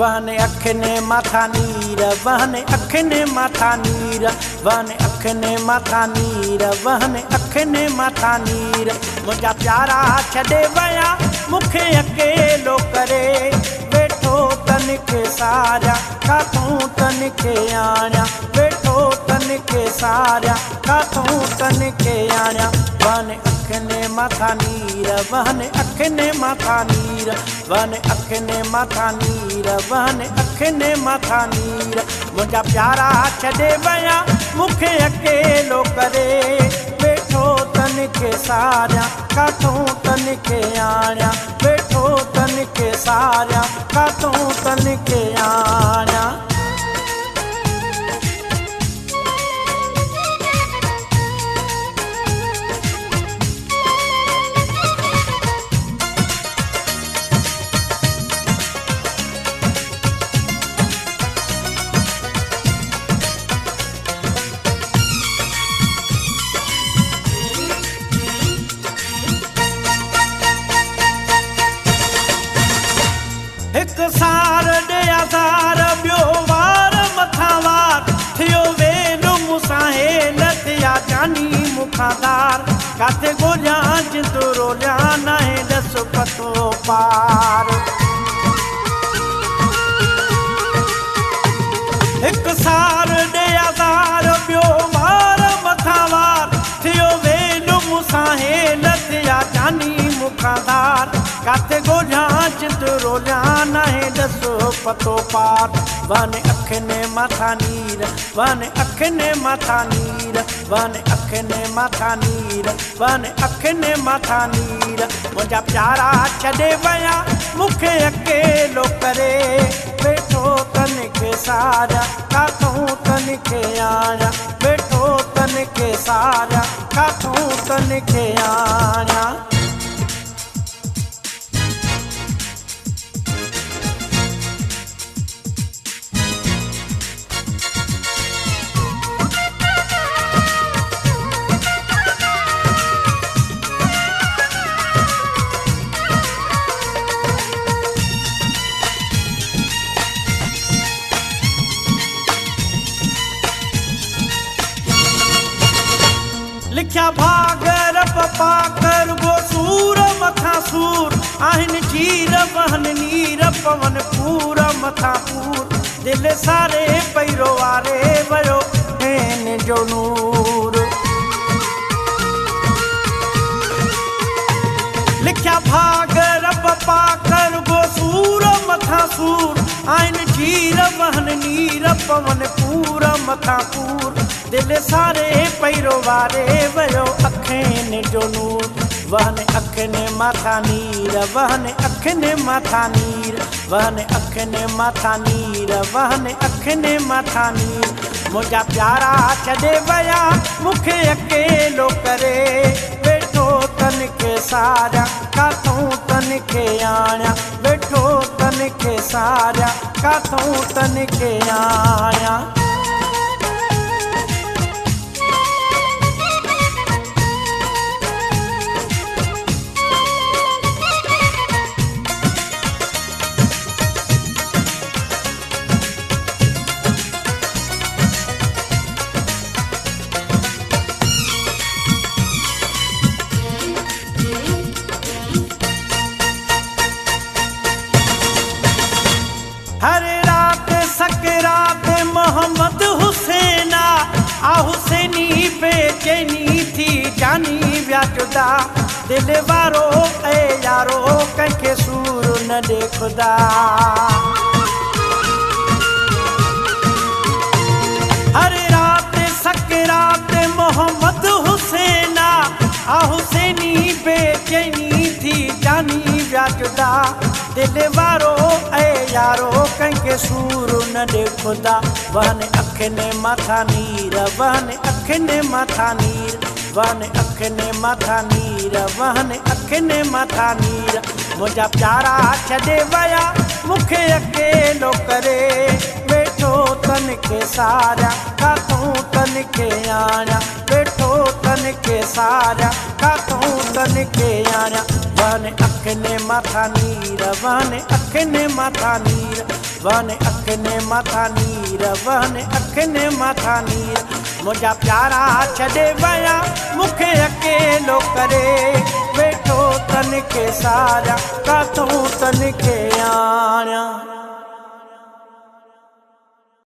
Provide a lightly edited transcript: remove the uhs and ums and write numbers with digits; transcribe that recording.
वहने अखने माथा नीर वहने अखने माथा नीर वहने अखने माथा नीर वहने अखने माथा नीर मुझा प्यारा छॾे वया मुखे अकेलो करे वेठो तनखे सारिया काथूं तनखे आण्या वेठो तनखे सारिया काथूं तनखे आण्या वहने अखने माथा नीर वहने अखने माथा नीर वहने अखने माथा नीर वहने अखने माथा नीर मुझा प्यारा छॾे वया मुखे अकेलो करे वेठो तनखे सारिया काथूं तनखे आण्या वेठो तनखे सारिया काथूं तनखे आण्या एक सार ॾिया सार ॿियो वार मथां वार थियो वेलो मूंसां हेल थिया जानी मूंखां धार काथे ॻोल्हियां जिंदो रोलियां नाहे ॾस पतो पार एक सार ॾिया सार ॿियो वार मथां वार थियो वेलो मूंसां हेल थिया जानी मूंखां धार काथे ॻोल्हियां जिंदो रोलियां नाहे ॾसो पतो पार वहने अखने माथा नीर वहने अखने माथा नीर वहने अखने माथा नीर वहने अखने माथा नीर मुझा प्यारा छॾे वया मुखे अकेलो करे वेठो तनखे सारिया काथूं तनखे आण्या वेठो तनखे सारिया काथूं तनखे आण्या लिखिया भागर पपा कर गो सूर मथा सूर आहिन चीर वहन नीर पवन पूर मथा पूर दिल सारे पैरो वारे वयो हेन जो नूर लिखिया भागर पपा कर गो सूर मथा सूर आहिन चीर वहन नीर पवन पूर मथा पूर दिल सारे पैरो वारे वयो अखने जो नूर वहने अखने माथा नीर वहने अखने माथा नीर वहने अखने माथा नीर वहने अखने माथा नीर मुझा प्यारा छॾे वया मुखे अकेलो करे वेठो तनखे सारिया काथूं तनखे आण्या वेठो तनखे सारिया काथूं तनखे आण्या हर रात सकरात मोहम्मद हुसैना आ हुसैनी बेचैनी थी जानी विया जुदा दिल वारो ऐ यारो कंहिंखे सूर न ॾे ख़ुदा हर रात सकरात मोहम्मद हुसैना आ हुसैनी बेचैनी थी जानी विया जुदा दिल वारो ऐ यारो कंहिंखे सूर न ॾे ख़ुदा वहने अखने माथा नीर वहने अखने माथा नीर वहने अखने माथा नीर वहने अखने माथा नीर मुझा प्यारा छॾे वया मुखे अकेलो करे वेठो तनखे सारिया काथूं तनखे आण्या वेठो तनखे सारिया काथूं तनखे आण्या वहने अखने माथा नीर वहने अखने माथा नीर वहने अखियुनि माथा नीर वहने अखियुनि माथा नीर मुंहिंजा प्यारा छॾे विया मूंखे अकेलो करे वेठो तन खे सारिया काथों तन खे आणिया।